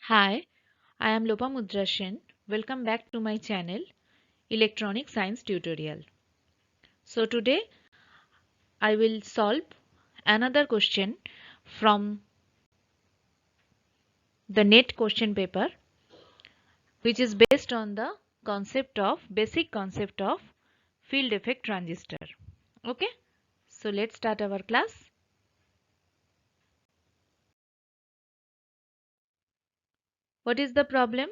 Hi, I am Lopamudra Sen. Welcome back to my channel Electronic Science Tutorial. So today I will solve another question from the NET question paper, which is based on the basic concept of field effect transistor. Okay, so let's start our class. What is the problem?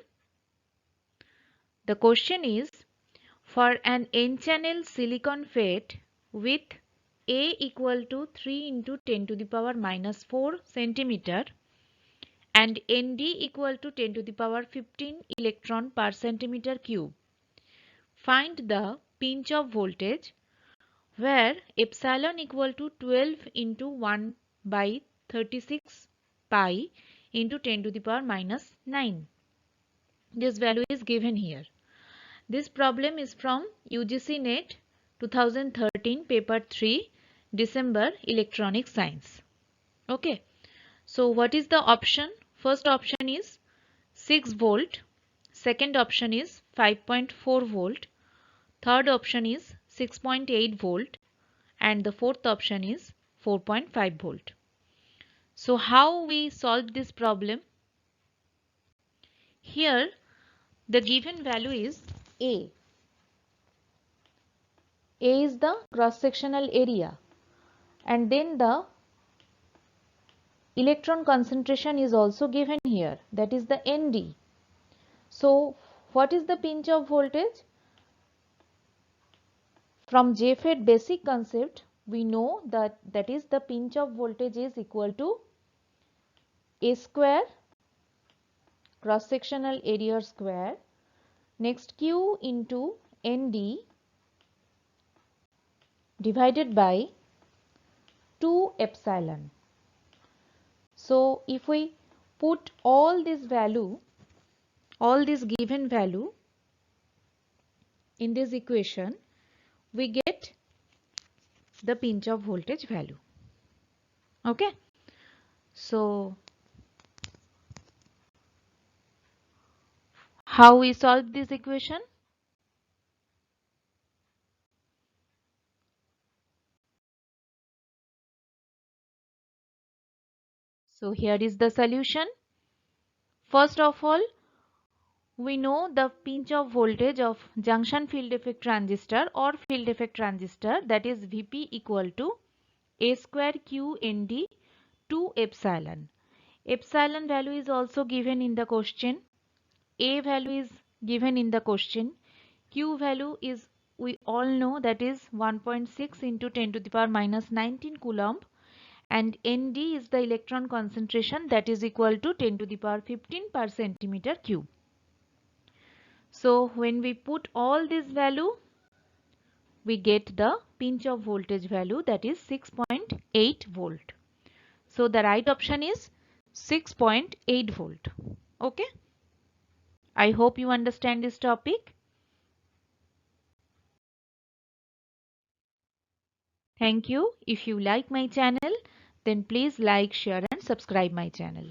The question is, for an n-channel silicon FET with A equal to 3 into 10 to the power minus 4 centimeter and Nd equal to 10 to the power 15 electron per centimeter cube, find the pinch off voltage where epsilon equal to 12 into 1 by 36 pi into 10 to the power minus 9. This value is given here. This problem is from UGC Net 2013 paper 3 December electronic science. Okay. So what is the option? First option is 6 volt. Second option is 5.4 volt. Third option is 6.8 volt. And the fourth option is 4.5 volt. So how we solve this problem? Here the given value is A. A is the cross-sectional area, and then the electron concentration is also given here, that is the Nd. So what is the pinch off voltage? From JFET basic concept we know that is the pinch off voltage is equal to A square cross sectional area square, next Q into Nd divided by 2 epsilon. So if we put all this given value in this equation, we get the pinch off voltage value. Okay. So how we solve this equation? So here is the solution. First of all, we know the pinch off voltage of junction field effect transistor or field effect transistor, that is Vp equal to A square Q Nd 2 epsilon. Epsilon value is also given in the question. A value is given in the question. Q value is, we all know, that is 1.6 into 10 to the power minus 19 coulomb, and Nd is the electron concentration, that is equal to 10 to the power 15 per centimeter cube. So when we put all this value, we get the pinch off voltage value, that is 6.8 volt. So the right option is 6.8 volt. Okay. I hope you understand this topic. Thank you. If you like my channel, then please like, share and subscribe my channel.